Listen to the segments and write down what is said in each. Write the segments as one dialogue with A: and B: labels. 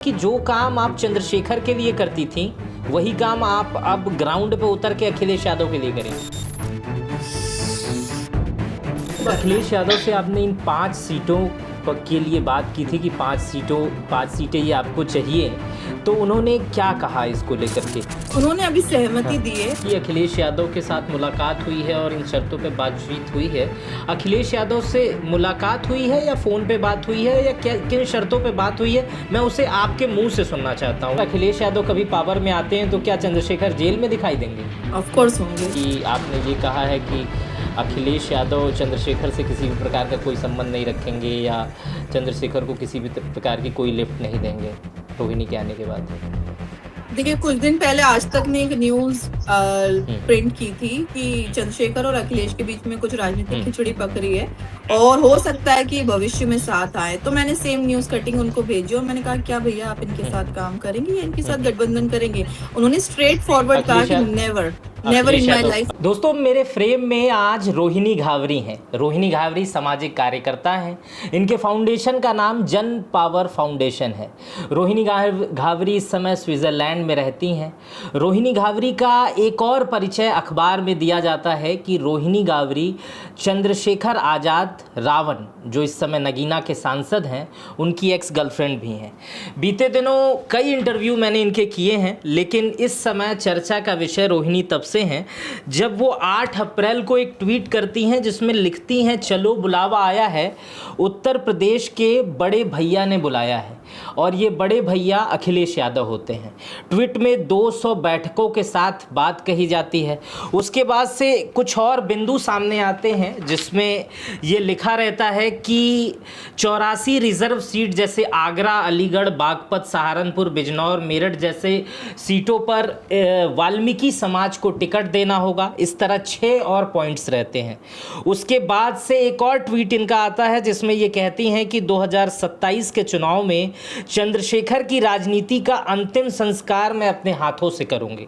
A: कि जो काम आप चंद्रशेखर के लिए करती थी वही काम आप अब ग्राउंड पे उतर के अखिलेश यादव के लिए करेंगे। अखिलेश यादव से आपने इन 5 सीटों के लिए बात की थी कि 5 सीटें ये आपको चाहिए, तो उन्होंने क्या कहा इसको लेकर के?
B: उन्होंने अभी सहमति दी है
A: कि अखिलेश यादव के साथ मुलाकात हुई है और इन शर्तों पे बातचीत हुई है। अखिलेश यादव से मुलाकात हुई है या फ़ोन पे बात हुई है या किन शर्तों पे बात हुई है, मैं उसे आपके मुंह से सुनना चाहता हूँ। अखिलेश यादव कभी पावर में आते हैं तो क्या चंद्रशेखर जेल में दिखाई देंगे?
B: ऑफ कोर्स होंगे।
A: कि आपने ये कहा है कि अखिलेश यादव चंद्रशेखर से किसी भी प्रकार का कोई संबंध नहीं रखेंगे या चंद्रशेखर को किसी भी प्रकार की कोई लिफ्ट नहीं देंगे रोहिणी के आने के बाद।
B: देखिए, कुछ दिन पहले आज तक ने एक न्यूज प्रिंट की थी कि चंद्रशेखर और अखिलेश के बीच में कुछ राजनीतिक खिचड़ी पक रही है और हो सकता है कि भविष्य में साथ आए। तो मैंने सेम न्यूज कटिंग उनको भेजी और मैंने कहा, क्या भैया आप इनके साथ काम करेंगे या इनके साथ गठबंधन करेंगे? उन्होंने स्ट्रेट फॉरवर्ड कहा कि नेवर इन माय लाइफ।
A: दोस्तों, मेरे फ्रेम में आज रोहिणी घावरी हैं। रोहिणी घावरी सामाजिक कार्यकर्ता हैं। इनके फाउंडेशन का नाम जन पावर फाउंडेशन है। रोहिणी घावरी इस समय स्विट्जरलैंड में रहती हैं। रोहिणी घावरी का एक और परिचय अखबार में दिया जाता है कि रोहिणी घावरी चंद्रशेखर आज़ाद रावण, जो इस समय नगीना के सांसद हैं, उनकी एक्स गर्लफ्रेंड भी हैं। बीते दिनों कई इंटरव्यू मैंने इनके किए हैं, लेकिन इस समय चर्चा का विषय रोहिणी तब से हैं जब वो 8 अप्रैल को एक ट्वीट करती हैं जिसमें लिखती हैं, चलो बुलावा आया है, उत्तर प्रदेश के बड़े भैया ने बुलाया है, और ये बड़े भैया अखिलेश यादव होते हैं। ट्वीट में 200 बैठकों के साथ बात कही जाती है। उसके बाद से कुछ और बिंदु सामने आते हैं जिसमें ये लिखा रहता है कि 84 रिजर्व सीट जैसे आगरा, अलीगढ़, बागपत, सहारनपुर, बिजनौर, मेरठ जैसे सीटों पर वाल्मीकि समाज को टिकट देना होगा। इस तरह 6 और पॉइंट्स रहते हैं। उसके बाद से एक और ट्वीट इनका आता है जिसमें ये कहती हैं कि 2027 के चुनाव में चंद्रशेखर की राजनीति का अंतिम संस्कार मैं अपने हाथों से करूंगी।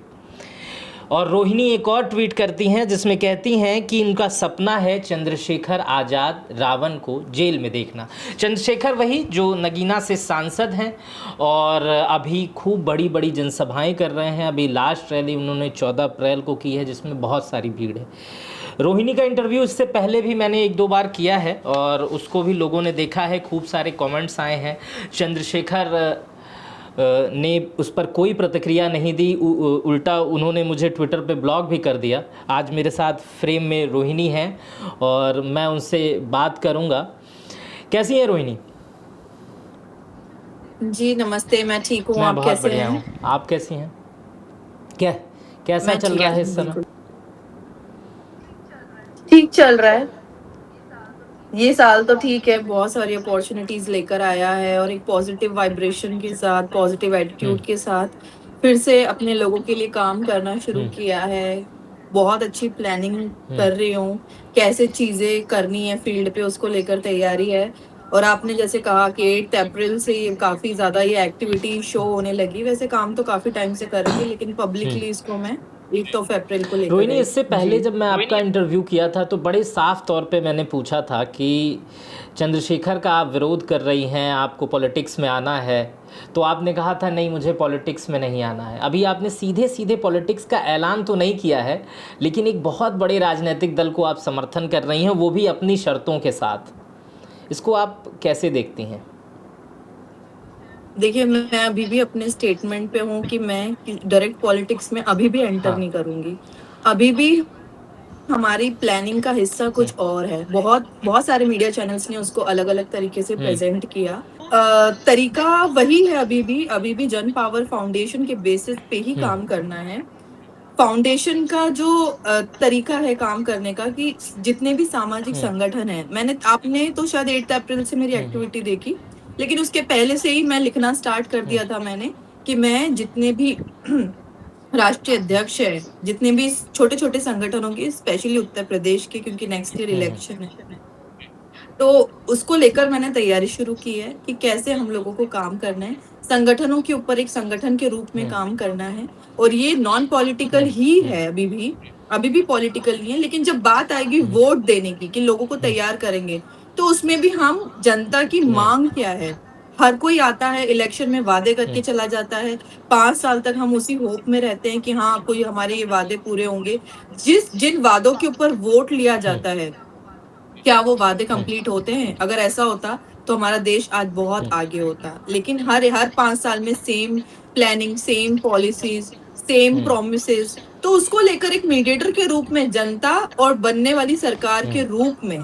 A: और रोहिणी एक और ट्वीट करती हैं जिसमें कहती हैं कि इनका सपना है चंद्रशेखर आज़ाद रावण को जेल में देखना। चंद्रशेखर वही जो नगीना से सांसद हैं और अभी खूब बड़ी बड़ी जनसभाएं कर रहे हैं। अभी लास्ट रैली उन्होंने 14 अप्रैल को की है जिसमें बहुत सारी भीड़ है। रोहिणी का इंटरव्यू इससे पहले भी मैंने 1-2 बार किया है और उसको भी लोगों ने देखा है। खूब सारे कमेंट्स आए हैं। चंद्रशेखर ने उस पर कोई प्रतिक्रिया नहीं दी, उल्टा उन्होंने मुझे ट्विटर पे ब्लॉक भी कर दिया। आज मेरे साथ फ्रेम में रोहिणी हैं और मैं उनसे बात करूंगा। कैसी हैं रोहिणी?
B: जी नमस्ते, मैं ठीक हूँ। आप कैसे
A: बढ़िया हूँ। आप कैसी हैं? कैसा चल रहा है इस समय?
B: ठीक चल रहा है। ये साल तो ठीक है, बहुत सारी अपॉर्चुनिटीज लेकर आया है और एक पॉजिटिव वाइब्रेशन के साथ, पॉजिटिव एटीट्यूड के साथ फिर से अपने लोगों के लिए काम करना शुरू किया है। बहुत अच्छी प्लानिंग कर रही हूँ, कैसे चीजें करनी है फील्ड पे उसको लेकर तैयारी है। और आपने जैसे कहा कि 8 अप्रैल से काफी ज्यादा ये एक्टिविटी शो होने लगी। वैसे काम तो काफी टाइम से कर रही थी, लेकिन पब्लिकली इसको मैं 8 अप्रैल को लेकर।
A: रोहिणी, इससे पहले जब मैं आपका इंटरव्यू किया था तो बड़े साफ तौर पे मैंने पूछा था कि चंद्रशेखर का आप विरोध कर रही हैं, आपको पॉलिटिक्स में आना है, तो आपने कहा था नहीं, मुझे पॉलिटिक्स में नहीं आना है। अभी आपने सीधे सीधे पॉलिटिक्स का ऐलान तो नहीं किया है, लेकिन एक बहुत बड़े राजनीतिक दल को आप समर्थन कर रही हैं, वो भी अपनी शर्तों के साथ। इसको आप कैसे देखती हैं?
B: देखिए, मैं अभी भी अपने स्टेटमेंट पे हूँ कि मैं डायरेक्ट पॉलिटिक्स में अभी भी एंटर नहीं करूंगी। अभी भी हमारी प्लानिंग का हिस्सा कुछ और है। बहुत सारे मीडिया चैनल्स ने उसको अलग अलग तरीके से प्रेजेंट किया। तरीका वही है। अभी भी जन पावर फाउंडेशन के बेसिस पे ही काम करना है। फाउंडेशन का जो तरीका है काम करने का कि जितने भी सामाजिक संगठन है, आपने तो शायद 8 अप्रैल से मेरी एक्टिविटी देखी, लेकिन उसके पहले से ही मैं लिखना स्टार्ट कर दिया था मैंने कि मैं जितने भी राष्ट्रीय अध्यक्ष है, जितने भी छोटे छोटे संगठनों के, स्पेशली उत्तर प्रदेश के, क्योंकि नेक्स्ट ईयर इलेक्शन है, तो उसको लेकर मैंने तैयारी शुरू की है कि कैसे हम लोगों को काम करना है, संगठनों के ऊपर एक संगठन के रूप में काम करना है। और ये नॉन पॉलिटिकल ही है, अभी भी पॉलिटिकल नहीं है। लेकिन जब बात आएगी वोट देने की कि लोगों को तैयार करेंगे, तो उसमें भी हम जनता की मांग क्या है, हर कोई आता है इलेक्शन में वादे करके चला जाता है, 5 साल तक हम उसी होप में रहते हैं कि हाँ कोई हमारे ये वादे पूरे होंगे। जिन वादों के ऊपर वोट लिया जाता है, क्या वो वादे कंप्लीट होते हैं? अगर ऐसा होता तो हमारा देश आज बहुत आगे होता। लेकिन हर 5 साल में same planning, same policies, same promises. तो उसको लेकर एक मीडिएटर के रूप में जनता और बनने वाली सरकार के रूप में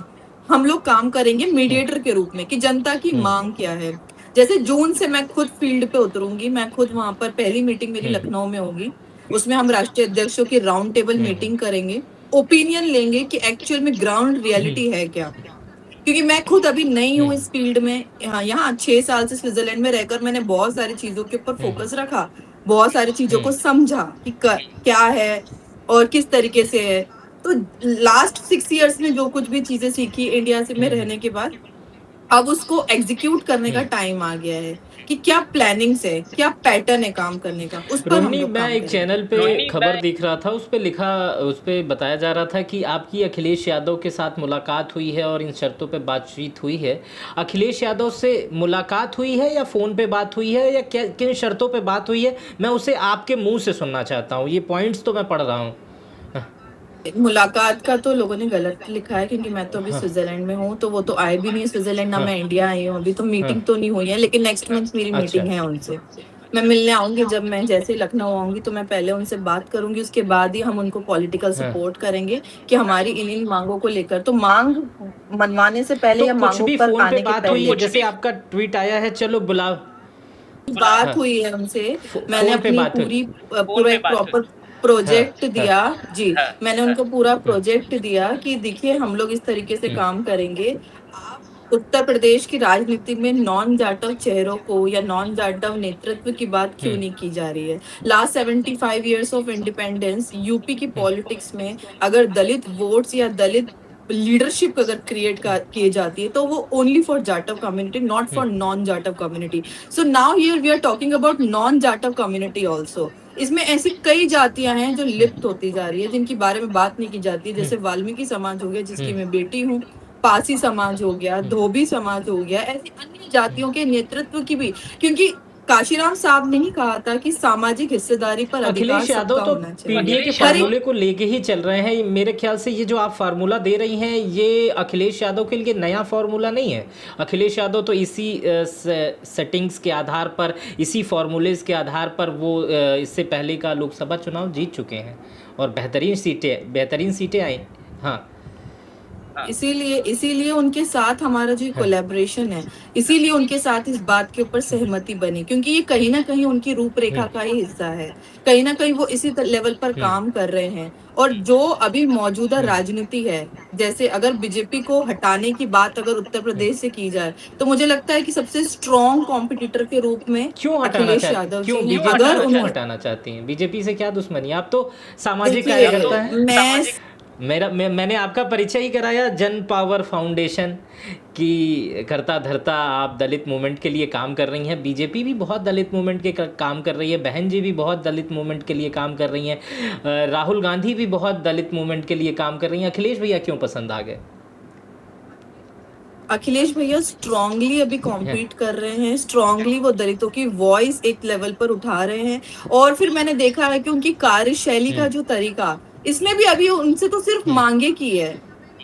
B: हम लोग काम करेंगे, मीडिएटर के रूप में, कि जनता की मांग क्या है। जैसे जून से मैं खुद फील्ड पे उतरूंगी, मैं खुद वहां पर, पहली मीटिंग मेरी लखनऊ में होगी, उसमें हम राष्ट्रीय अध्यक्षों की राउंड टेबल मीटिंग करेंगे, ओपिनियन लेंगे कि एक्चुअल में ग्राउंड रियलिटी है क्या। क्योंकि मैं खुद अभी नई हूँ इस फील्ड में, यहाँ 6 साल से स्विट्जरलैंड में रहकर मैंने बहुत सारी चीजों के ऊपर फोकस रखा, बहुत सारी चीजों को समझा कि क्या है और किस तरीके से है। तो लास्ट 6 इयर्स में जो कुछ भी चीजें सीखी इंडिया से में रहने के बाद, अब उसको एग्जीक्यूट करने का टाइम आ गया है कि क्या प्लानिंग्स है, क्या पैटर्न है काम करने का, उस पर हम
A: रोहिणी,
B: लोग
A: मैं
B: काम
A: एक
B: करेंगे।
A: चैनल पे खबर देख रहा था, उस पे बताया जा रहा था कि आपकी अखिलेश यादव के साथ मुलाकात हुई है और इन शर्तों पे बातचीत हुई है। अखिलेश यादव से मुलाकात हुई है या फ़ोन पे बात हुई है या किन शर्तों पे बात हुई है? मैं उसे आपके मुंह से सुनना चाहता हूँ, ये पॉइंट्स तो मैं पढ़ रहा हूँ।
B: मुलाकात का तो लोगों ने गलत लिखा है, क्योंकि मैं तो अभी स्विट्जरलैंड में हूँ, तो वो तो आए भी नहीं है स्विट्जरलैंड, ना मैं इंडिया आई हूँ अभी, तो मीटिंग तो नहीं हुई है। लेकिन नेक्स्ट मंथ मेरी
A: अच्छा।
B: मीटिंग है उनसे, मैं मिलने आऊंगी। जब मैं जैसे ही लखनऊ आऊंगी तो मैं पहले उनसे बात करूंगी, उसके बाद ही हम उनको पॉलिटिकल सपोर्ट करेंगे कि हमारी इन मांगों को लेकर। तो मांग मनवाने से पहले
A: तो
B: या
A: कुछ
B: मांगों
A: भी
B: पर
A: फ़ोन पे
B: आने के
A: बात हुई
B: पहले
A: है? जैसे आपका ट्वीट आया है, चलो बुलाओ,
B: बात हुई है उनसे। मैंने
A: फ़ोन पे
B: अपनी
A: बात हुई।
B: पूरा एक प्रॉपर प्रोजेक्ट दिया जी। मैंने उनको पूरा प्रोजेक्ट दिया कि देखिए हम लोग इस तरीके से काम करेंगे। आप उत्तर प्रदेश की राजनीति में नॉन जाटव चेहरों को या नॉन जाटव नेतृत्व की बात क्यों नहीं की जा रही है? Last 75 years of independence UP की पॉलिटिक्स में अगर दलित वोट्स या दलित लीडरशिप अगर क्रिएट किए जाती है तो वो only for Jatav community, not for non Jatav community. So now here we are talking about non Jatav community also. इसमें ऐसी कई जातियां हैं जो लिप्त होती जा रही है, जिनकी बारे में बात नहीं की जाती, जैसे वाल्मीकि समाज हो गया जिसकी मैं बेटी हूँ, पासी समाज हो गया, धोबी समाज हो गया, ऐसी अन्य जातियों के नेतृत्व की भी। क्योंकि काशीराम साहब ने ही कहा था कि सामाजिक हिस्सेदारी पर अधिकार
A: अखिलेश यादव
B: सबका
A: तो
B: होना चाहिए।
A: पीडीए के
B: हर एक
A: फार्मूले को लेके ही चल रहे हैं। मेरे ख्याल से ये जो आप फार्मूला दे रही हैं, ये अखिलेश यादव के लिए नया फार्मूला नहीं है। अखिलेश यादव तो इसी सेटिंग्स के आधार पर, इसी फार्मूलेज के आधार पर वो इससे पहले का लोकसभा चुनाव जीत चुके हैं और बेहतरीन सीटें आई। हाँ,
B: इसीलिए इसीलिए उनके साथ हमारा जो कोलैबोरेशन है, इसीलिए उनके साथ इस बात के ऊपर सहमति बनी, क्योंकि ये कहीं ना कहीं उनकी रूपरेखा का ही हिस्सा है। कहीं ना कहीं वो इसी लेवल पर काम कर रहे हैं। और जो अभी मौजूदा राजनीति है, जैसे अगर बीजेपी को हटाने की बात अगर उत्तर प्रदेश से की जाए, तो मुझे लगता है कि सबसे स्ट्रॉन्ग कॉम्पिटिटर के रूप में
A: क्यों हटाना
B: अखिलेश
A: चाहती,
B: यादव
A: क्यों
B: जी हैं।
A: बीजेपी
B: अगर
A: को क्यों
B: उन्होंने,
A: हटाना चाहती हैं? बीजेपी से क्या दुश्मनी? आप तो सामाजिक
B: देखिए
A: कार्यकर्ता हैं। मैंने आपका परिचय ही कराया जन पावर फाउंडेशन की करता धरता। आप दलित मूवमेंट के लिए काम कर रही हैं, बीजेपी भी बहुत दलित मूवमेंट के काम कर रही है, बहन जी भी बहुत दलित मूवमेंट के लिए काम कर रही हैं, राहुल गांधी भी बहुत दलित मूवमेंट के लिए काम कर रही हैं। अखिलेश भैया क्यों पसंद आ गए?
B: अखिलेश भैया स्ट्रांगली अभी कॉम्पीट कर रहे हैं, स्ट्रांगली वो दलितों की वॉइस एक लेवल पर उठा रहे हैं। और फिर मैंने देखा है कि उनकी कार्यशैली का जो तरीका, इसमें भी अभी उनसे तो सिर्फ मांगे की है।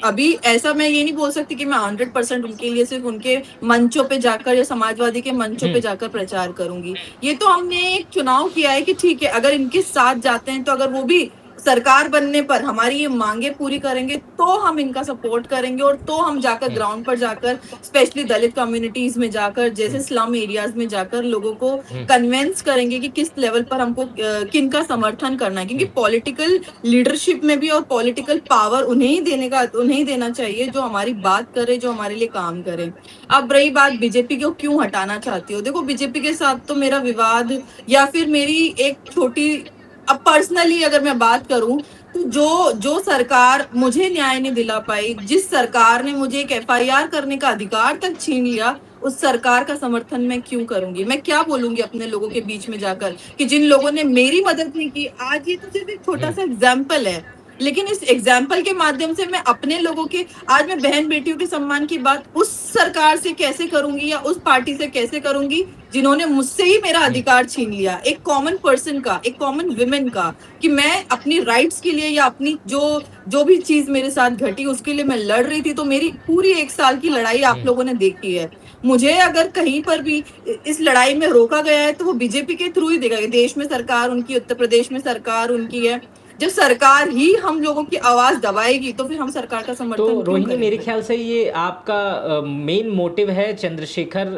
B: अभी ऐसा मैं ये नहीं बोल सकती कि मैं 100% उनके लिए सिर्फ उनके मंचों पे जाकर या समाजवादी के मंचों पे जाकर प्रचार करूंगी। ये तो हमने एक चुनाव किया है कि ठीक है, अगर इनके साथ जाते हैं तो अगर वो भी सरकार बनने पर हमारी ये मांगे पूरी करेंगे तो हम इनका सपोर्ट करेंगे, और तो हम जाकर ग्राउंड पर जाकर, स्पेशली दलित कम्युनिटीज में जाकर, जैसे स्लम एरियाज में जाकर लोगों को कन्विंस करेंगे कि किस लेवल पर हमको किन का समर्थन करना है। क्योंकि पॉलिटिकल लीडरशिप में भी और पॉलिटिकल पावर उन्हें ही देना चाहिए जो हमारी बात करे, जो हमारे लिए काम करे। अब रही बात बीजेपी को क्यों हटाना चाहती हो, देखो बीजेपी के साथ तो मेरा विवाद या फिर मेरी एक छोटी, अब पर्सनली अगर मैं बात करूं, तो जो जो सरकार मुझे न्याय नहीं दिला पाई, जिस सरकार ने मुझे एक एफआईआर करने का अधिकार तक छीन लिया, उस सरकार का समर्थन मैं क्यों करूंगी? मैं क्या बोलूंगी अपने लोगों के बीच में जाकर कि जिन लोगों ने मेरी मदद नहीं की? आज ये तो सिर्फ एक छोटा सा एग्जाम्पल है। लेकिन इस एग्जाम्पल के माध्यम से मैं अपने लोगों के, आज मैं बहन बेटियों के सम्मान की बात उस सरकार से कैसे करूंगी या उस पार्टी से कैसे करूंगी जिन्होंने मुझसे ही मेरा अधिकार छीन लिया, एक कॉमन पर्सन का, एक कॉमन विमेन का, कि मैं अपनी राइट्स के लिए या अपनी जो जो भी चीज मेरे साथ घटी उसके लिए मैं लड़ रही थी। तो मेरी पूरी 1 साल की लड़ाई आप लोगों ने देखी है। मुझे अगर कहीं पर भी इस लड़ाई में रोका गया है तो वो बीजेपी के थ्रू ही देखा गया। देश में सरकार उनकी, उत्तर प्रदेश में सरकार उनकी है। जब सरकार ही हम लोगों की आवाज दबाएगी तो फिर हम सरकार का
A: तो
B: समर्थन क्यों
A: रोहिणी, मेरे
B: करेंगे?
A: ख्याल से ये आपका मेन मोटिव है चंद्रशेखर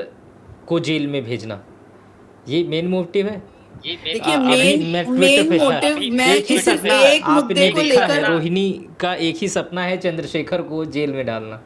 A: को जेल में भेजना, ये मेन मोटिव है।
B: देखिए,
A: अभी
B: मेन
A: मैं ट्विटर
B: मेन
A: पे
B: मोटिव, मैं
A: एक ही
B: सिर्फ
A: सपना
B: एक मुद्दे
A: आपने
B: को
A: देखा है,
B: लेकर,
A: रोहिणी का एक ही सपना है चंद्रशेखर को जेल में डालना।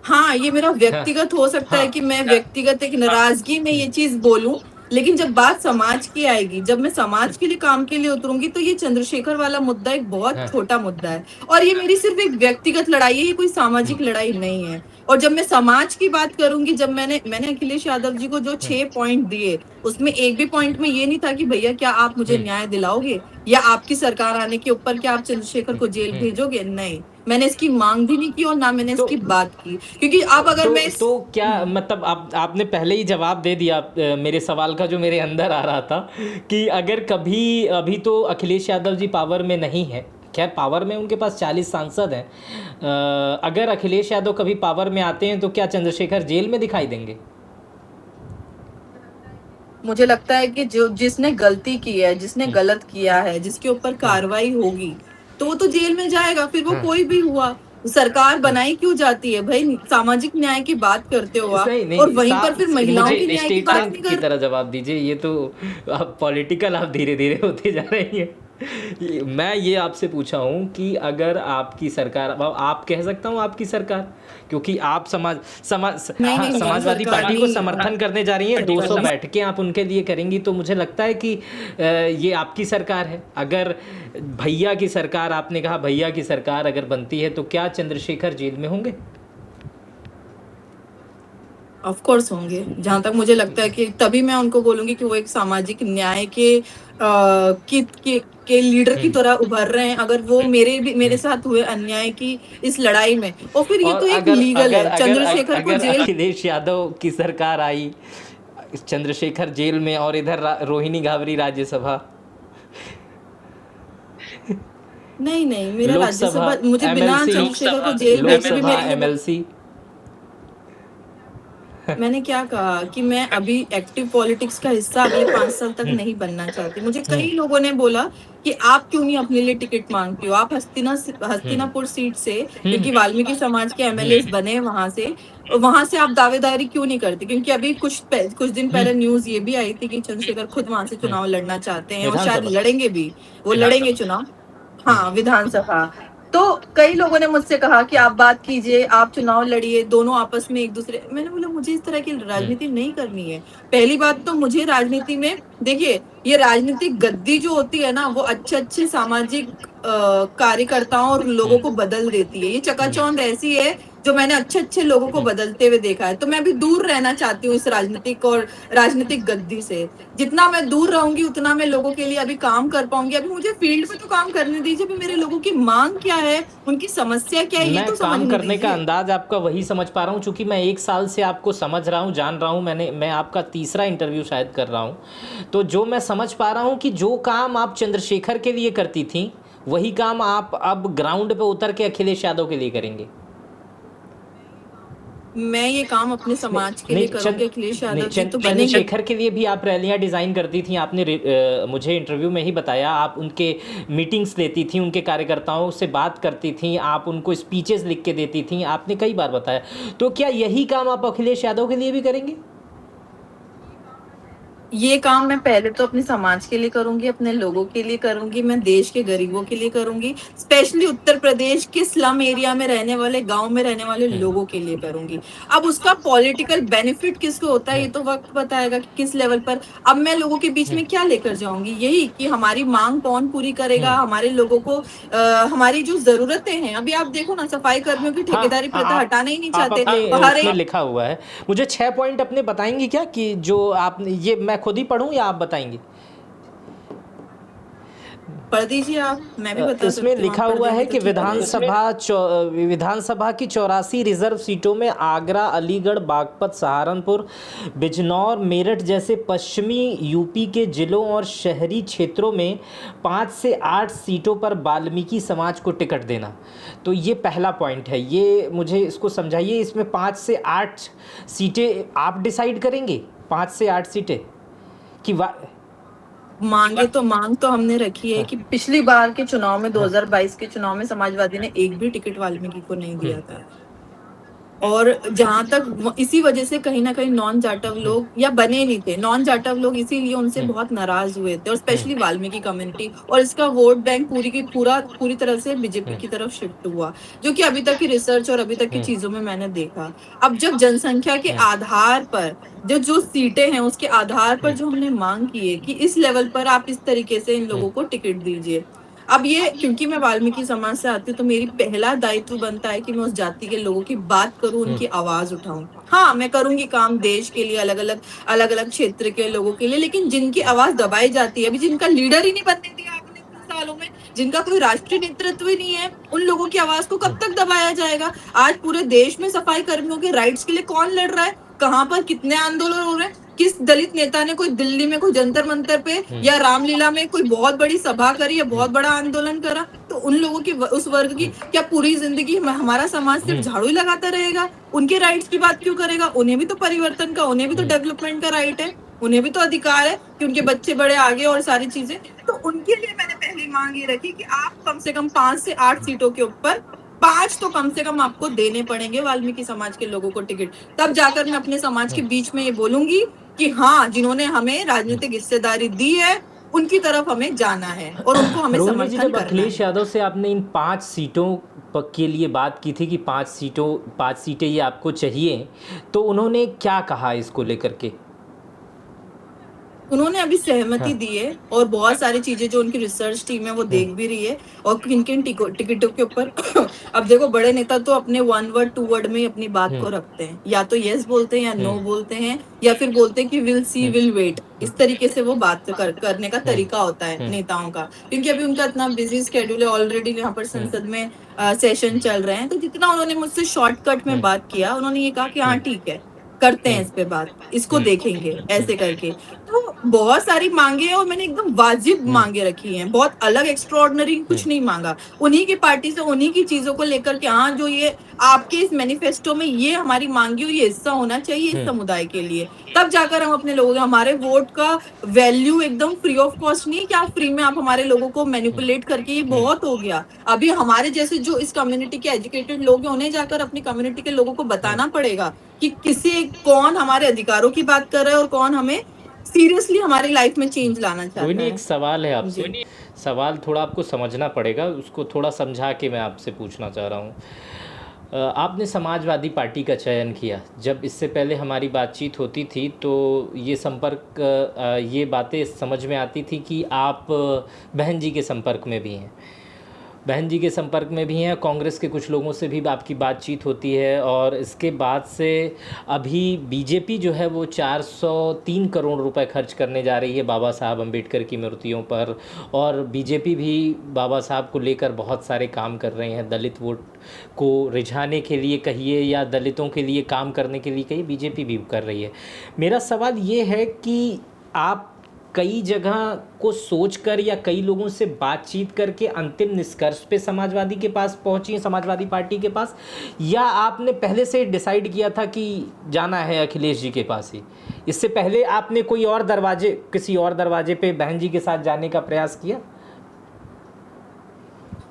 B: हाँ, ये मेरा
A: हाँ,
B: व्यक्तिगत हो सकता है
A: हाँ,
B: कि मैं व्यक्तिगत एक नाराजगी में ये चीज बोलूं, लेकिन जब बात समाज की आएगी, जब मैं समाज के लिए काम के लिए उतरूंगी, तो ये चंद्रशेखर वाला मुद्दा एक बहुत
A: हाँ,
B: छोटा मुद्दा है और ये मेरी सिर्फ एक व्यक्तिगत लड़ाई है, ये कोई सामाजिक लड़ाई नहीं है। और जब मैं समाज की बात करूंगी, जब मैंने मैंने अखिलेश यादव जी को जो 6 पॉइंट दिए, उसमें एक भी पॉइंट में ये नहीं था कि भैया क्या आप मुझे न्याय दिलाओगे या आपकी सरकार आने के ऊपर क्या आप चंद्रशेखर को जेल भेजोगे? नहीं, मैंने इसकी मांग भी नहीं की और ना मैंने
A: तो
B: इसकी बात की, क्योंकि अब अगर मैं इस
A: तो क्या मतलब आपने पहले ही जवाब दे दिया मेरे सवाल का जो मेरे अंदर आ रहा था, कि अगर कभी, अभी तो अखिलेश यादव जी पावर में नहीं है, खैर पावर में उनके पास 40 सांसद हैं, अगर अखिलेश यादव कभी पावर में आते हैं तो क्या चंद्रशेखर जेल में दिखाई देंगे?
B: मुझे लगता है कि जो जिसने गलती की है, जिसने गलत किया है, जिसके ऊपर कार्रवाई होगी, तो वो तो जेल में जाएगा, फिर वो
A: हाँ,
B: कोई भी हुआ। सरकार बनाई क्यों जाती है भाई? सामाजिक न्याय की बात करते हो आप
A: नहीं
B: और
A: नहीं,
B: वहीं पर फिर महिलाओं के
A: मुझे
B: न्याय की बात नहीं
A: स्टेटमेंट की
B: कर।
A: तरह जवाब दीजिए, ये तो आप पॉलिटिकल आप धीरे धीरे होते जा रही हैं। मैं ये आपसे पूछा हूँ कि अगर आपकी सरकार, अब आप कह सकता हूँ आपकी सरकार, क्योंकि आप
B: नहीं
A: हाँ,
B: नहीं, मेरी
A: समाजवादी
B: सरकार
A: पार्टी को
B: नहीं।
A: समर्थन करने जा रही हैं, 200 बैठकें आप उनके लिए करेंगी, तो मुझे लगता है कि ये आपकी सरकार है। अगर भैया की सरकार, आपने कहा भैया की सरकार अगर बनती है तो क्या चंद्रशेखर जेल में होंगे?
B: ऑफ कोर्स होंगे, जहां तक मुझे लगता है कि तभी मैं उनको बोलूंगी कि वो एक सामाजिक न्याय के के लीडर की तरह उभर रहे हैं, अगर वो मेरे साथ हुए अन्याय की इस लड़ाई में। और फिर ये
A: और
B: तो एक
A: अगर
B: लीगल
A: अगर
B: है,
A: अगर
B: चंद्रशेखर को
A: अगर
B: जेल।
A: अखिलेश यादव की सरकार आई, चंद्रशेखर जेल में, और इधर रोहिणी घावरी राज्यसभा,
B: नहीं नहीं, मेरा
A: लोकसभा,
B: राज्यसभा, मुझे बिना
A: एमएलसी,
B: चंद्रशेखर को जेल भेजे भी
A: लोकसभा,
B: मेरे,
A: एमएलसी।
B: मैंने क्या कहा कि मैं अभी एक्टिव पॉलिटिक्स का हिस्सा अगले 5 साल तक नहीं बनना चाहती। मुझे कई लोगों ने बोला कि आप क्यों नहीं अपने लिए टिकट मांगती हो, आप हस्तिनापुर सीट से, क्योंकि वाल्मीकि समाज के एमएलए बने वहां से आप दावेदारी क्यों नहीं करती? क्योंकि अभी कुछ दिन पहले न्यूज ये भी आई थी कि चंद्रशेखर खुद वहां से चुनाव लड़ना चाहते हैं और शायद
A: विधानसभा।
B: लड़ेंगे भी, वो लड़ेंगे चुनाव। हाँ, विधानसभा। तो कई लोगों ने मुझसे कहा कि आप बात कीजिए, आप चुनाव लड़िए, दोनों आपस में एक दूसरे, मैंने बोला मुझे इस तरह की राजनीति नहीं करनी है। पहली बात तो मुझे राजनीति में, देखिए, ये राजनीतिक गद्दी जो होती है ना, वो अच्छे अच्छे सामाजिक कार्यकर्ताओं और लोगों को बदल देती है। ये चकाचौंध ऐसी है जो मैंने अच्छे अच्छे लोगों को बदलते हुए देखा है। तो मैं भी दूर रहना चाहती हूँ इस राजनीतिक गद्दी से। जितना मैं दूर रहूंगी उतना मैं लोगों के लिए अभी काम कर पाऊंगी। अभी मुझे फील्ड में तो काम करने दीजिए, अभी मेरे लोगों की मांग क्या है, उनकी समस्या क्या है, ये
A: मैं
B: तो
A: काम
B: समझने
A: करने का
B: दीजिए।
A: अंदाज आपका वही समझ पा रहा हूँ, चूंकि मैं 1 साल से आपको समझ रहा हूँ, जान रहा हूँ, मैं आपका तीसरा इंटरव्यू शायद कर रहा हूँ। तो जो मैं समझ पा रहा हूँ कि जो काम आप चंद्रशेखर के लिए करती थी, वही काम आप अब ग्राउंड पे उतर के अखिलेश यादव के लिए करेंगे।
B: मैं ये काम अपने समाज के लिए
A: नहीं,
B: करूंगी। अखिलेश
A: नहीं,
B: यादव जी तो बनेंगे।
A: चंद्रशेखर के लिए भी आप रैलियां डिज़ाइन करती थी, आपने मुझे इंटरव्यू में ही बताया, आप उनके मीटिंग्स लेती थी, उनके कार्यकर्ताओं से बात करती थी, आप उनको स्पीचेस लिख के देती थी, आपने कई बार बताया। तो क्या यही काम आप अखिलेश यादव के लिए भी करेंगे?
B: ये काम मैं पहले तो अपने समाज के लिए करूंगी, अपने लोगों के लिए करूंगी, मैं देश के गरीबों के लिए करूंगी, स्पेशली उत्तर प्रदेश के स्लम एरिया में रहने वाले, गांव में रहने वाले लोगों के लिए करूंगी। अब उसका पॉलिटिकल बेनिफिट किसको होता है ये तो वक्त बताएगा कि किस लेवल पर। अब मैं लोगों के बीच में क्या लेकर जाऊंगी, यही कि हमारी मांग कौन पूरी करेगा, हमारे लोगों को हमारी जो जरूरतें हैं। अभी आप देखो ना, सफाई कर्मियों की
A: हाँ,
B: ठेकेदारी प्रथा हटाना ही नहीं
A: आप
B: चाहते।
A: अपने
B: हर
A: उसमें
B: एक,
A: लिखा हुआ है, मुझे 6 पॉइंट अपने बताएंगे क्या, कि जो आपने, ये मैं खुद ही पढ़ूं या आप बताएंगे?
B: पढ़ दीजिए आप, मैं भी बता
A: इसमें
B: सकती हूँ, आप
A: लिखा
B: पढ़
A: हुआ है
B: देंगी तो
A: कि
B: ठीक है।
A: विधानसभा की 84 रिजर्व सीटों में आगरा, अलीगढ़, बागपत, सहारनपुर, बिजनौर, मेरठ जैसे पश्चिमी यूपी के जिलों और शहरी क्षेत्रों में 5 से 8 सीटों पर वाल्मीकि समाज को टिकट देना। तो ये पहला पॉइंट है, ये मुझे इसको समझाइए। इसमें 5 से 8 सीटें आप डिसाइड करेंगे, 5 से 8 सीटें कि
B: मांग तो हमने रखी है कि पिछली बार के चुनाव में 2022 के चुनाव में समाजवादी ने एक भी टिकट वाल्मीकि को नहीं दिया था। और जहां तक इसी वजह से कहीं ना कहीं नॉन जाटव लोग या बने नहीं थे, नॉन जाटव लोग इसीलिए उनसे बहुत नाराज हुए थे, और स्पेशली वाल्मीकि कम्युनिटी, और इसका वोट बैंक पूरी तरह से बीजेपी की तरफ शिफ्ट हुआ, जो कि अभी तक की रिसर्च और अभी तक की चीजों में मैंने देखा। अब जब जनसंख्या के आधार पर जो सीटें हैं उसके आधार पर जो हमने मांग की है कि इस लेवल पर आप इस तरीके से इन लोगों को टिकट दीजिए। अब ये क्योंकि मैं वाल्मीकि समाज से आती हूँ, तो मेरी पहला दायित्व बनता है कि मैं उस जाति के लोगों की बात करूं, उनकी आवाज उठाऊं। हाँ, मैं करूंगी काम देश के लिए, अलग अलग क्षेत्र के लोगों के लिए, लेकिन जिनकी आवाज दबाई जाती है, अभी जिनका लीडर ही नहीं बनने दिया आपने इतने सालों में, जिनका कोई राष्ट्रीय नेतृत्व ही नहीं है, उन लोगों की आवाज को कब तक दबाया जाएगा? आज पूरे देश में सफाई कर्मियों के राइट्स के लिए कौन लड़ रहा है? कहाँ पर कितने आंदोलन हो रहे हैं? किस दलित नेता ने कोई दिल्ली में कोई जंतर मंतर पे या रामलीला में कोई बहुत बड़ी सभा करी या बहुत बड़ा आंदोलन करा? तो उन लोगों की, उस वर्ग की क्या पूरी जिंदगी हमारा समाज सिर्फ झाड़ू ही लगाता रहेगा? उनके राइट्स की बात क्यों करेगा? उन्हें भी तो परिवर्तन का, उन्हें भी तो डेवलपमेंट का राइट है, उन्हें भी तो अधिकार है कि उनके बच्चे बड़े आगे और सारी चीजें। तो उनके लिए मैंने पहली मांग ये रखी कि आप कम से कम 5 से 8 सीटों के ऊपर 5 तो कम से कम आपको देने पड़ेंगे वाल्मीकि समाज के लोगों को टिकट। तब जाकर मैं अपने समाज के बीच में ये बोलूंगी कि हाँ, जिन्होंने हमें राजनीतिक हिस्सेदारी दी है उनकी तरफ हमें जाना है और उनको हमें
A: रोहिणी जी,
B: समर्थन
A: जब
B: करना
A: अखिलेश
B: है।
A: यादव से आपने इन 5 सीटों के लिए बात की थी कि 5 सीटें ये आपको चाहिए, तो उन्होंने क्या कहा इसको लेकर के?
B: उन्होंने अभी सहमति दी है और बहुत सारी चीजें जो उनकी रिसर्च टीम है वो देख भी रही है, और किन किन टिकटों के ऊपर अब देखो, बड़े नेता तो अपने 1 वर्ड 2 वर्ड में ही अपनी बात को रखते हैं, या तो यस बोलते हैं या नो बोलते हैं, या फिर बोलते हैं कि विल सी विल वेट। इस तरीके से वो बात करने का तरीका होता है नेताओं का, क्योंकि अभी उनका इतना बिजी स्केड्यूल है, ऑलरेडी यहाँ पर संसद में सेशन चल रहे हैं। तो जितना उन्होंने मुझसे शॉर्टकट में बात किया, उन्होंने ये कहा कि हाँ ठीक है, करते हैं इस पे बात, इसको देखेंगे ऐसे करके। तो बहुत सारी मांगे हैं और मैंने एकदम वाजिब मांगे रखी हैं, बहुत अलग एक्स्ट्राऑर्डिनरी कुछ नहीं मांगा। उन्हीं की पार्टी से उन्हीं की चीजों को लेकर के, हाँ जो ये आपके इस मैनिफेस्टो में ये हमारी मांगी हुई हिस्सा होना चाहिए इस समुदाय के लिए, तब जाकर हम अपने लोगों, हमारे वोट का वैल्यू एकदम फ्री ऑफ कॉस्ट नहीं कि आप फ्री में आप हमारे लोगों को मैनिपुलेट करके, ये बहुत हो गया। अभी हमारे जैसे जो इस कम्युनिटी के एजुकेटेड लोग हैं, उन्हें जाकर अपनी कम्युनिटी के लोगों को बताना पड़ेगा कि कौन हमारे अधिकारों की बात कर रहा है और कौन हमें सीरियसली हमारी लाइफ में चेंज लाना चाहता
A: रोहिणी,
B: है।
A: एक सवाल है आपसे, सवाल थोड़ा आपको समझना पड़ेगा, उसको थोड़ा समझा के मैं आपसे पूछना चाह रहा हूँ। आपने समाजवादी पार्टी का चयन किया, जब इससे पहले हमारी बातचीत होती थी तो ये बातें समझ में आती थी कि आप बहन जी के संपर्क में भी हैं, कांग्रेस के कुछ लोगों से भी आपकी बातचीत होती है, और इसके बाद से अभी बीजेपी जो है वो 403 करोड़ रुपए खर्च करने जा रही है बाबा साहब अम्बेडकर की मूर्तियों पर, और बीजेपी भी बाबा साहब को लेकर बहुत सारे काम कर रहे हैं, दलित वोट को रिझाने के लिए कहिए या दलितों के लिए काम करने के लिए कहिए, बीजेपी भी कर रही है। मेरा सवाल ये है कि आप कई जगह को सोचकर या कई लोगों से बातचीत करके अंतिम निष्कर्ष पे समाजवादी के पास पहुंची, समाजवादी पार्टी के पास, या आपने पहले से डिसाइड किया था कि जाना है अखिलेश जी के पास ही? इससे पहले आपने किसी और दरवाजे पे बहन जी के साथ जाने का प्रयास किया?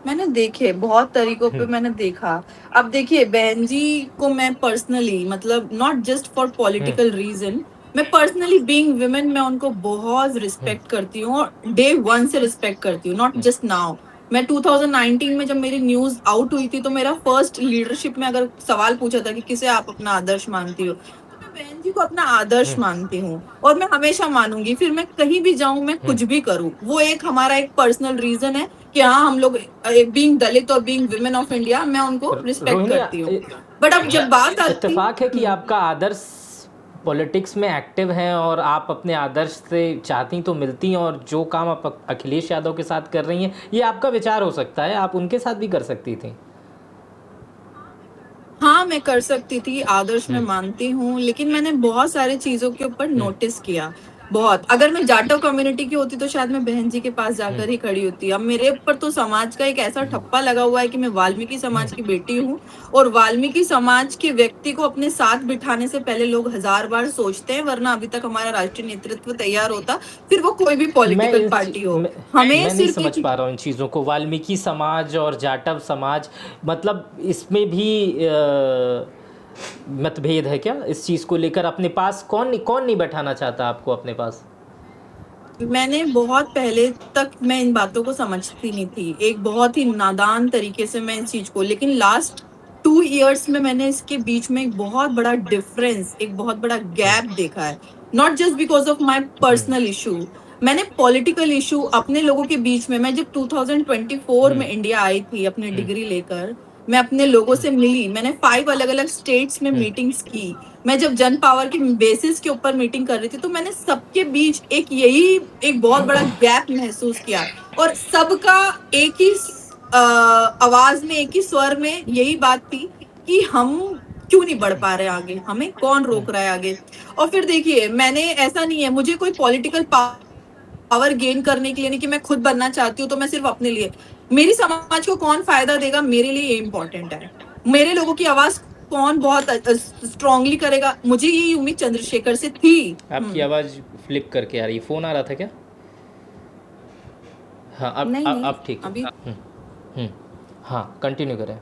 B: मैंने देखे बहुत तरीकों पे, मैंने देखा। अब देखिए, बहन जी को मैं पर्सनली, मतलब not just for political reason, मैं पर्सनली बीइंग विमेन, मैं उनको बहुत रिस्पेक्ट करती हूँ और डे 1 से रिस्पेक्ट करती हूँ, नॉट जस्ट नाउ। मैं 2019 में जब मेरी न्यूज आउट हुई थी, तो मेरा फर्स्ट लीडरशिप में अगर सवाल पूछा था कि किसे आप अपना आदर्श मानती हो, तो मैं बहन जी को अपना आदर्श मानती हूँ और मैं हमेशा मानूंगी। फिर मैं कहीं भी जाऊं, मैं कुछ भी करूं, वो एक हमारा एक पर्सनल रीजन है कि हाँ, हम लोग बीइंग दलित और बीइंग विमेन ऑफ इंडिया, मैं उनको रिस्पेक्ट
A: रोहिणी,
B: करती हूँ। बट अब जब बात आती,
A: इत्तेफाक है कि आपका आदर्श पॉलिटिक्स में एक्टिव हैं और आप अपने आदर्श से चाहती तो मिलती हैं, और जो काम आप अखिलेश यादव के साथ कर रही हैं ये आपका विचार हो सकता है, आप उनके साथ भी कर सकती थी।
B: हाँ, मैं कर सकती थी, आदर्श मैं मानती हूँ, लेकिन मैंने बहुत सारी चीज़ों के ऊपर नोटिस किया, बहुत। अगर मैं जाटव कम्युनिटी की होती तो शायद मैं बहन जी के पास जाकर ही खड़ी होती। अब मेरे ऊपर तो समाज का एक ऐसा ठप्पा लगा हुआ है कि मैं वाल्मीकि समाज की बेटी हूँ, और वाल्मीकि समाज के व्यक्ति को अपने साथ बिठाने से पहले लोग 1000 बार सोचते हैं, वरना अभी तक हमारा राष्ट्रीय नेतृत्व तैयार होता, फिर वो कोई भी
A: मैं
B: पॉलिटिकल
A: इन
B: पार्टी हो।
A: मैं,
B: हमें
A: मैं नहीं
B: सिर्फ
A: समझ
B: एक
A: पा रहा हूँ इन चीज़ों को, वाल्मीकि समाज और जाटव समाज, मतलब इसमें भी मतभेद है क्या इस चीज़ को लेकर? अपने पास कौन नहीं बैठाना चाहता आपको अपने पास?
B: मैंने बहुत पहले तक मैं इन बातों को समझती नहीं थी। एक बहुत ही नादान तरीके से मैं इस चीज़ को, लेकिन लास्ट 2 इयर्स में मैंने इसके बीच में एक बहुत बड़ा डिफरेंस, एक बहुत बड़ा गैप देखा है। Not just because of my personal issue, मैंने पॉलिटिकल इश्यू अपने लोगों के बीच में, मैं जब 2024 में इंडिया आई थी अपनी डिग्री लेकर, मैं अपने लोगों से मिली, मैंने 5 अलग-अलग स्टेट्स में मीटिंग्स की। मैं जब जन पावर के बेसिस के ऊपर मीटिंग कर रही थी, तो मैंने सबके बीच एक बहुत बड़ा गैप महसूस किया, और सबका एक ही आवाज में, एक ही स्वर में यही बात थी कि हम क्यों नहीं बढ़ पा रहे आगे, हमें कौन रोक रहा है आगे। और फिर देखिए, मैंने, ऐसा नहीं है मुझे कोई पॉलिटिकल पावर गेन करने के लिए नहीं कि मैं खुद बनना चाहती हूँ तो मैं सिर्फ अपने लिए, मेरी समाज को कौन फायदा देगा, मेरे लिए ये इंपॉर्टेंट है। मेरे लोगों की आवाज कौन बहुत स्ट्रांगली करेगा, मुझे ये उम्मीद चंद्रशेखर से थी।
A: आपकी आवाज़ फ्लिप करके आ रही है, फ़ोन आ रहा था क्या? हाँ,
B: नहीं नहीं,
A: अब ठीक है।
B: अभी
A: हम्म, हाँ, कंटिन्यू करें।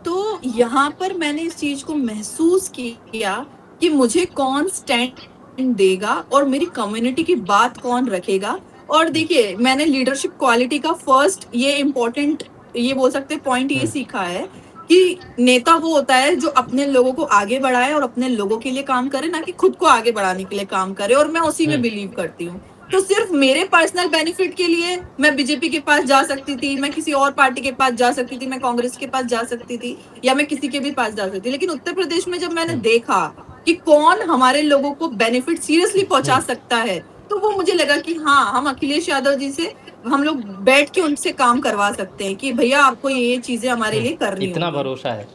B: तो यहाँ पर मैंने इस चीज को महसूस किया कि मुझे कौन स्टैंड देगा और मेरी कम्युनिटी की बात कौन रखेगा। और देखिए, मैंने लीडरशिप क्वालिटी का फर्स्ट ये इम्पोर्टेंट, ये बोल सकते हैं पॉइंट, ये सीखा है कि नेता वो होता है जो अपने लोगों को आगे बढ़ाए और अपने लोगों के लिए काम करे, ना कि खुद को आगे बढ़ाने के लिए काम करे। और मैं उसी में बिलीव करती हूँ। तो सिर्फ मेरे पर्सनल बेनिफिट के लिए मैं बीजेपी के पास जा सकती थी, मैं किसी और पार्टी के पास जा सकती थी, मैं कांग्रेस के पास जा सकती थी, या मैं किसी के भी पास जा सकती थी। लेकिन उत्तर प्रदेश में जब मैंने देखा कि कौन हमारे लोगों को बेनिफिट सीरियसली पहुंचा सकता है, तो वो मुझे लगा कि हाँ, हम अखिलेश यादव जी से हम लोग बैठ के उनसे काम करवा सकते हैं कि भैया आपको ये चीजें हमारे लिए करनी
A: इतना
B: होंगी।
A: भरोसा है?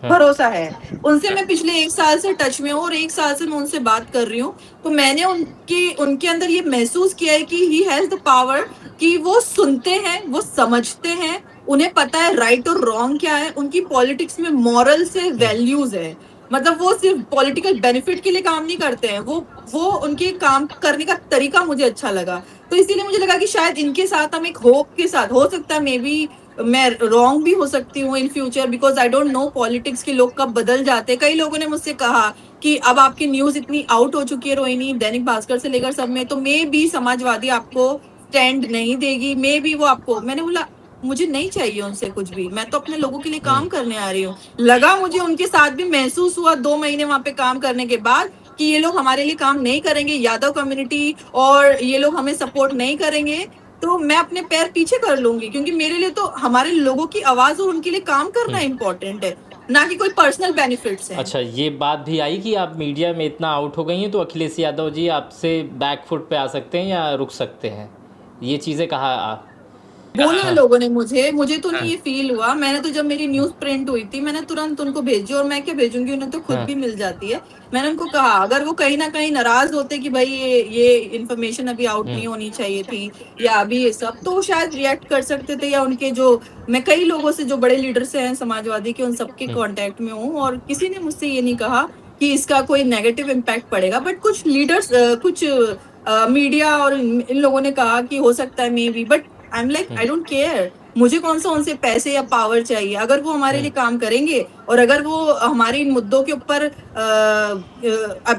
B: भरोसा है उनसे। मैं पिछले 1 साल से टच में हूँ, और 1 साल से मैं उनसे बात कर रही हूँ। तो मैंने उनके उनके अंदर ये महसूस किया है कि ही हैज द पावर, कि वो सुनते हैं, वो समझते हैं, उन्हें पता है राइट और रॉन्ग क्या है, उनकी पॉलिटिक्स में मॉरल से वैल्यूज है। मतलब वो सिर्फ पॉलिटिकल बेनिफिट के लिए काम नहीं करते हैं, वो उनके काम करने का तरीका मुझे अच्छा लगा। तो इसीलिए मुझे लगा कि शायद इनके साथ हम एक होप के साथ, हो सकता है मे बी मैं रॉन्ग भी हो सकती हूँ in future, because I don't know politics के लोग कब बदल जाते हैं। कई लोगों ने मुझसे कहा कि अब आपकी न्यूज इतनी आउट हो चुकी है रोहिणी, दैनिक भास्कर से लेकर सब में, तो मे बी समाजवादी आपको स्टैंड नहीं देगी, मे बी वो आपको। मैंने बोला मुझे नहीं चाहिए उनसे कुछ भी, मैं तो अपने लोगों के लिए काम करने आ रही हूँ। लगा मुझे उनके साथ भी महसूस हुआ 2 महीने वहां पे काम करने के बाद कि ये लोग हमारे लिए काम नहीं करेंगे, यादव कम्युनिटी, और ये लोग हमें सपोर्ट नहीं करेंगे। तो मैं अपने पैर पीछे कर लूंगी, क्योंकि मेरे लिए तो हमारे लोगों की आवाज और उनके लिए काम करना इम्पोर्टेंट है, ना कि कोई पर्सनल बेनिफिट्स हैं।
A: अच्छा, ये बात भी आई कि आप मीडिया में इतना आउट हो गई हैं तो अखिलेश यादव जी आपसे बैक फुट पे आ सकते हैं या रुक सकते हैं, ये चीज़ें कहा
B: बोला लोगों ने मुझे तो नहीं ये फील हुआ। मैंने तो, जब मेरी न्यूज प्रिंट हुई थी, मैंने तुरंत उनको भेजी, और मैं क्या भेजूंगी, उन्हें तो खुद भी मिल जाती है। मैंने उनको कहा अगर वो कहीं ना कहीं नाराज होते कि भाई ये इन्फॉर्मेशन अभी आउट नहीं होनी चाहिए थी, या अभी ये सब, तो शायद रिएक्ट कर सकते थे। या उनके जो, मैं कई लोगों से जो बड़े लीडर्स हैं समाजवादी के, उन सबके कांटेक्ट में हूँ, और किसी ने मुझसे ये नहीं कहा कि इसका कोई नेगेटिव इम्पैक्ट पड़ेगा। बट कुछ लीडर्स, कुछ मीडिया और इन लोगों ने कहा कि हो सकता है may be, but I am like I don't care. मुझे कौन सा उनसे पैसे या पावर चाहिए। अगर वो हमारे लिए काम करेंगे और अगर वो हमारे इन मुद्दों के ऊपर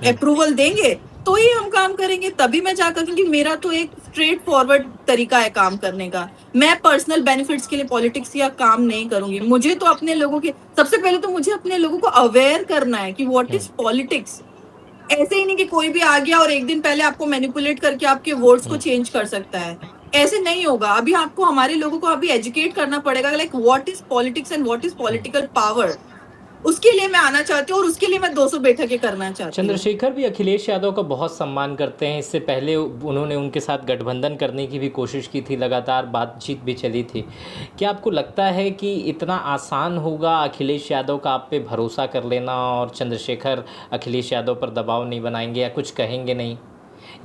B: अप्रूवल देंगे, तो ही हम काम करेंगे, तभी मैं जाकर, क्योंकि मेरा तो एक स्ट्रेट फॉरवर्ड तरीका है काम करने का। मैं पर्सनल बेनिफिट्स के लिए पॉलिटिक्स या काम नहीं करूंगी। मुझे तो अपने लोगों के, सबसे पहले तो मुझे अपने लोगों को अवेयर करना है कि व्हाट इज पॉलिटिक्स। ऐसे ही नहीं कि कोई भी आ गया और एक दिन पहले आपको मैनिपुलेट करके आपके वोट्स को चेंज कर सकता है। ऐसे नहीं होगा। अभी आपको हमारे लोगों को अभी एजुकेट करना पड़ेगा, like what is politics and what is political power. उसके लिए मैं आना चाहती हूँ और उसके लिए मैं 200 बैठकें करना चाहती हूँ।
A: चंद्रशेखर भी अखिलेश यादव का बहुत सम्मान करते हैं। इससे पहले उन्होंने उनके साथ गठबंधन करने की भी कोशिश की थी, लगातार बातचीत भी चली थी। क्या आपको लगता है कि इतना आसान होगा अखिलेश यादव का आप पे भरोसा कर लेना, और चंद्रशेखर अखिलेश यादव पर दबाव नहीं बनाएंगे या कुछ कहेंगे नहीं?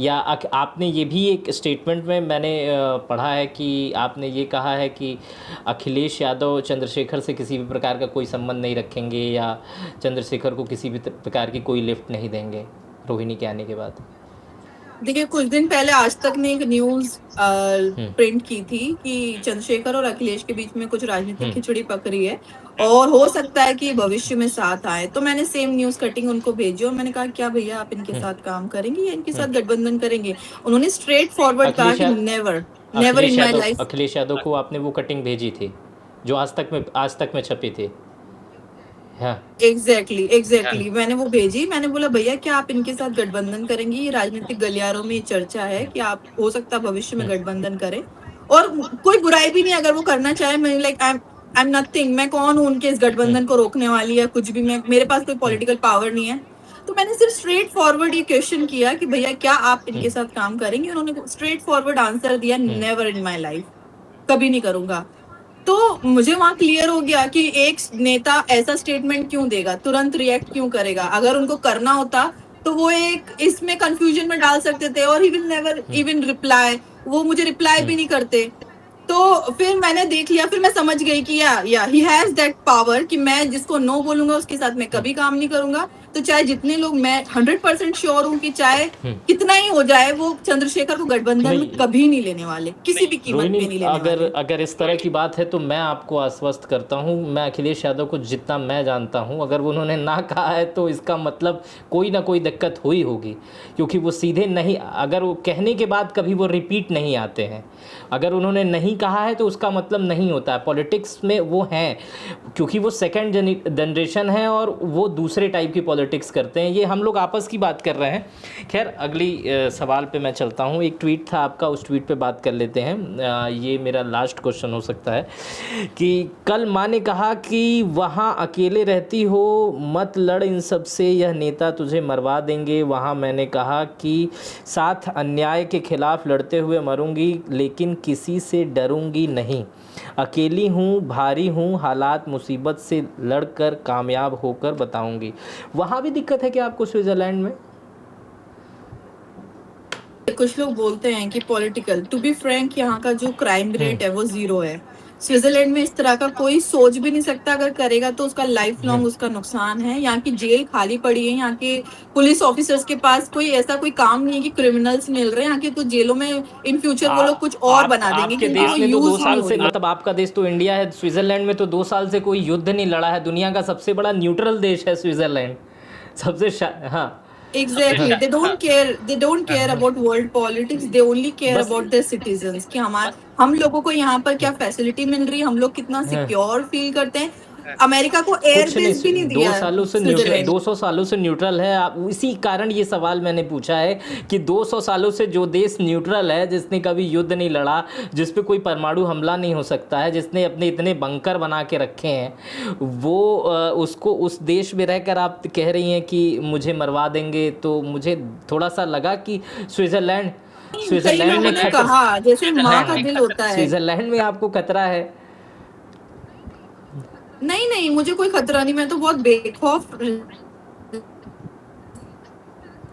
A: या आपने ये भी एक स्टेटमेंट में मैंने पढ़ा है कि आपने ये कहा है कि अखिलेश यादव चंद्रशेखर से किसी भी प्रकार का कोई संबंध नहीं रखेंगे या चंद्रशेखर को किसी भी प्रकार की कोई लिफ्ट नहीं देंगे रोहिणी के आने के बाद?
B: देखिए, कुछ दिन पहले आज तक ने एक न्यूज़
A: हम्म।
B: प्रिंट की थी कि चंद्रशेखर और अखिलेश के बीच में कुछ राजनीतिक
A: हम्म।
B: खिचड़ी पक रही है और हो सकता है कि भविष्य में साथ आए। तो मैंने सेम न्यूज़ कटिंग उनको भेजी और मैंने कहा, क्या भैया आप इनके
A: हम्म।
B: साथ काम करेंगे या इनके साथ
A: हम्म।
B: गठबंधन करेंगे? उन्होंने स्ट्रेट फॉरवर्ड कहा
A: अखिलेश
B: कि
A: Yadav
B: never, never in my life.
A: Akhilesh Yadav को आपने वो कटिंग भेजी थी जो आज तक में छपी थी? हाँ।
B: एग्जैक्टली मैंने वो भेजी। मैंने बोला, भैया क्या आप इनके साथ गठबंधन करेंगे? ये राजनीतिक गलियारों में ये चर्चा है कि आप हो सकता है भविष्य में गठबंधन करें और कोई बुराई भी नहीं अगर वो करना चाहे। मैं लाइक आई एम नथिंग, मैं कौन हूँ उनके इस गठबंधन को रोकने वाली या कुछ भी। मैं, मेरे पास कोई पॉलिटिकल पावर नहीं है। तो मैंने सिर्फ स्ट्रेट फॉरवर्ड ये क्वेश्चन किया कि भैया क्या आप इनके साथ काम करेंगे? उन्होंने स्ट्रेट फॉरवर्ड आंसर दिया, नेवर इन माई लाइफ, कभी नहीं करूंगा। तो मुझे वहां क्लियर हो गया कि एक नेता ऐसा स्टेटमेंट क्यों देगा, तुरंत रिएक्ट क्यों करेगा। अगर उनको करना होता तो वो एक इसमें कंफ्यूजन में डाल सकते थे और he will never even reply. वो मुझे रिप्लाई भी नहीं करते। तो फिर मैंने देख लिया, फिर मैं समझ गई कि या ही हैज दैट पावर कि मैं जिसको नो बोलूंगा उसके साथ मैं कभी काम नहीं करूंगा। तो चाहे जितने लोग, मैं 100% श्योर हूँ कि चाहे कितना ही हो जाए, वो चंद्रशेखर को गठबंधन में
A: नहीं
B: कभी नहीं लेने वाले, किसी भी कीमत
A: रोहिणी,
B: पे नहीं लेने
A: अगर
B: वाले।
A: अगर इस तरह की बात है तो मैं आपको आश्वस्त करता हूँ, मैं अखिलेश यादव को जितना मैं जानता हूँ, अगर उन्होंने ना कहा है तो इसका मतलब कोई ना कोई दिक्कत हुई होगी, क्योंकि वो सीधे नहीं, अगर वो कहने के बाद कभी वो रिपीट नहीं आते हैं। अगर उन्होंने नहीं कहा है तो उसका मतलब नहीं होता है। पॉलिटिक्स में वो हैं, क्योंकि वो सेकंड जनरेशन है और वो दूसरे टाइप की पॉलिटिक्स करते हैं। ये हम लोग आपस की बात कर रहे हैं। खैर, अगली सवाल पे मैं चलता हूँ। एक ट्वीट था आपका, उस ट्वीट पे बात कर लेते हैं। ये मेरा लास्ट क्वेश्चन हो सकता है कि कल माँ ने कहा कि वहाँ अकेले रहती हो, मत लड़ इन सब से, यह नेता तुझे मरवा देंगे। वहाँ मैंने कहा कि साथ अन्याय के खिलाफ लड़ते हुए मरूंगी, लेकिन किसी से डरूंगी नहीं। अकेली हूँ, भारी हूँ, हालात मुसीबत से लड़कर कामयाब होकर बताऊंगी। वहाँ भी दिक्कत है क्या आपको स्विट्जरलैंड में?
B: कुछ लोग बोलते हैं कि पॉलिटिकल, टू बी फ्रैंक यहाँ का जो क्राइम रेट है वो 0 है। स्विट्जरलैंड में इस तरह का कोई सोच भी नहीं सकता, अगर करेगा तो उसका लाइफ लॉन्ग उसका नुकसान है। यहाँ की जेल खाली पड़ी है, यहाँ के पुलिस ऑफिसर्स के पास कोई ऐसा कोई काम नहीं है कि क्रिमिनल्स मिल रहे हैं। यहाँ के तो जेलों में इन फ्यूचर वो लोग कुछ और बना देंगे
A: आपके
B: क्योंकि
A: देश
B: वो
A: ने तो 2
B: यूज नहीं
A: साल
B: हो
A: से,
B: रही।
A: मतलब आपका देश तो इंडिया है, स्विट्जरलैंड में तो 2 साल से कोई युद्ध नहीं लड़ा है। दुनिया का सबसे बड़ा न्यूट्रल देश है स्विट्जरलैंड, हाँ।
B: Exactly. They don't care about world politics. They only care
A: बस
B: about their citizens कि हम लोगों को यहाँ पर क्या फैसिलिटी मिल रही है, हम लोग कितना सिक्योर फील करते हैं। अमेरिका को एयर
A: कुछ
B: बेस भी नहीं
A: नहीं,
B: दिया स्विट्जरलैंड।
A: 200 सालों से न्यूट्रल है। आप इसी कारण ये सवाल मैंने पूछा है कि 200 सालों से जो देश न्यूट्रल है, जिसने कभी युद्ध नहीं लड़ा, जिस पे कोई परमाणु हमला नहीं हो सकता है, जिसने अपने इतने बंकर बना के रखे हैं, वो उसको, उस देश में रहकर आप कह रही हैं कि मुझे मरवा देंगे। तो मुझे थोड़ा सा लगा कि
B: कई
A: स्विट्जरलैंड
B: लोगों
A: में
B: ने कहा, जैसे माँ का दिल होता है।
A: स्विट्जरलैंड में आपको खतरा है?
B: नहीं नहीं, मुझे कोई खतरा नहीं, मैं तो बहुत बेखौफ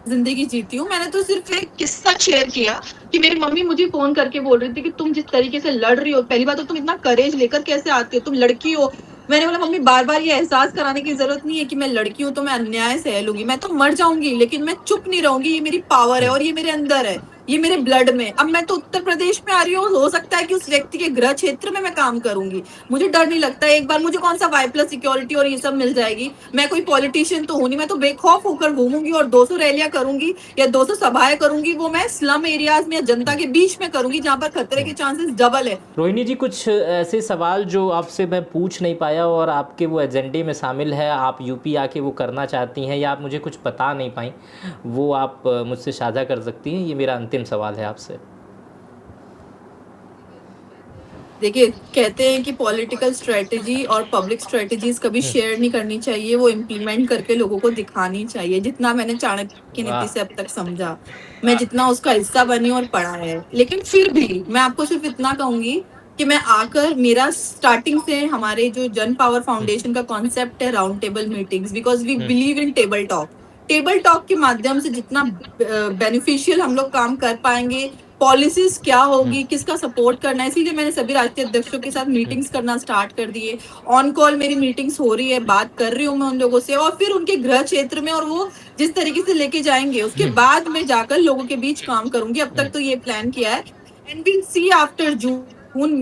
B: जिंदगी जीती हूँ। मैंने तो सिर्फ एक किस्सा शेयर किया कि मेरी मम्मी मुझे फोन करके बोल रही थी कि तुम जिस तरीके से लड़ रही हो, पहली बात तो तुम इतना करेज लेकर कैसे आती हो, तुम लड़की हो। मैंने बोला, मम्मी बार बार ये एहसास कराने की जरूरत नहीं है कि मैं लड़की हूँ तो मैं अन्याय सह लूंगी। मैं तो मर जाऊंगी लेकिन मैं चुप नहीं रहूंगी। ये मेरी पावर है और ये मेरे अंदर है, ये मेरे ब्लड में। अब मैं तो उत्तर प्रदेश में आ रही हूँ, हो सकता है कि उस व्यक्ति के गृह क्षेत्र में मैं काम करूंगी। मुझे डर नहीं लगता। एक बार मुझे कौन सा Y+ सिक्योरिटी और ये सब मिल जाएगी। मैं कोई पॉलिटिशियन तो हूं नहीं, मैं तो बेखौफ होकर घूमूंगी और 200 रैलियां करूंगी या 200 सभाएं करूंगी। वो मैं स्लम एरियाज में या जनता के बीच में करूंगी जहां पर खतरे के चांसेस डबल है।
A: रोहिणी जी, कुछ ऐसे सवाल जो आपसे मैं पूछ नहीं पाया और आपके वो एजेंडे में शामिल है, आप यूपी आके वो करना चाहती हैं या आप मुझे कुछ बता नहीं पाई, वो आप मुझसे साझा कर सकती हैं? ये मेरा अंतिम सवाल है आपसे।
B: देखिए, कहते हैं कि पॉलिटिकल स्ट्रेटजी और पब्लिक स्ट्रेटजीज कभी शेयर नहीं करनी चाहिए, वो इम्प्लीमेंट करके लोगों को दिखानी चाहिए। जितना मैंने चाणक्य नीति
A: वाह!
B: से अब तक समझा, मैं जितना उसका हिस्सा बनी और पढ़ा है, लेकिन फिर भी मैं आपको सिर्फ इतना कहूंगी कि मैं आकर मेरा स्टार्टिंग से हमारे जो जन पावर फाउंडेशन का कॉन्सेप्ट है round table meetings, because we believe in table talk के माध्यम से जितना बेनिफिशियल हम लोग काम कर पाएंगे, पॉलिसीज क्या होगी, किसका सपोर्ट करना है, इसीलिए मैंने सभी राष्ट्रीय अध्यक्षों के साथ मीटिंग्स करना स्टार्ट कर दिए। ऑन कॉल मेरी मीटिंग्स हो रही है, बात कर रही हूँ मैं उन लोगों से, और फिर उनके गृह क्षेत्र में, और वो जिस तरीके से लेके जाएंगे उसके बाद मैं जाकर लोगों के बीच काम करूंगी। अब तक तो ये प्लान किया है, and we'll see after June,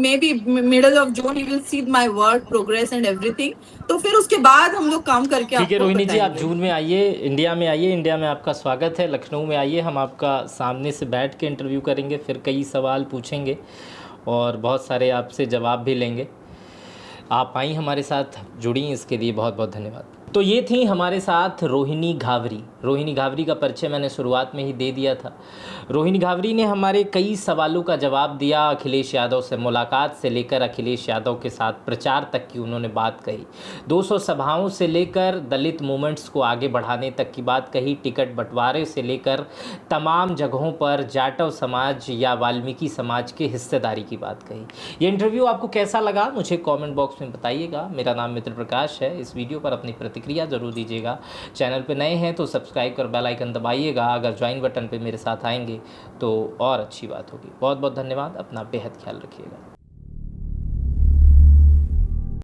B: maybe middle of June, you will see my work progress and everything। तो फिर उसके बाद हम लोग काम करके
A: ठीक है
B: आपको
A: रोहिणी जी, आप
B: बताएंगे।
A: जून में आइए, इंडिया में आइए, इंडिया में आपका स्वागत है। लखनऊ में आइए, हम आपका सामने से बैठ के इंटरव्यू करेंगे, फिर कई सवाल पूछेंगे और बहुत सारे आपसे जवाब भी लेंगे। आप आई हमारे साथ जुड़ी, इसके लिए बहुत बहुत धन्यवाद। तो ये थी हमारे साथ रोहिणी घावरी। रोहिणी घावरी का परिचय मैंने शुरुआत में ही दे दिया था। रोहिणी घावरी ने हमारे कई सवालों का जवाब दिया। अखिलेश यादव से मुलाकात से लेकर अखिलेश यादव के साथ प्रचार तक की उन्होंने बात कही। 200 सभाओं से लेकर दलित मूवमेंट्स को आगे बढ़ाने तक की बात कही। टिकट बंटवारे से लेकर तमाम जगहों पर जाटव समाज या वाल्मीकि समाज के हिस्सेदारी की बात कही। ये इंटरव्यू आपको कैसा लगा मुझे कमेंट बॉक्स में बताइएगा। मेरा नाम मित्र प्रकाश है। इस वीडियो पर अपनी प्रतिक्रिया ज़रूर दीजिएगा। चैनल पर नए हैं तो सब्सक्राइब कर बेल आइकन दबाइएगा। अगर ज्वाइन बटन पर मेरे साथ आएंगे तो और अच्छी बात होगी। बहुत बहुत धन्यवाद। अपना बेहद ख्याल रखिएगा।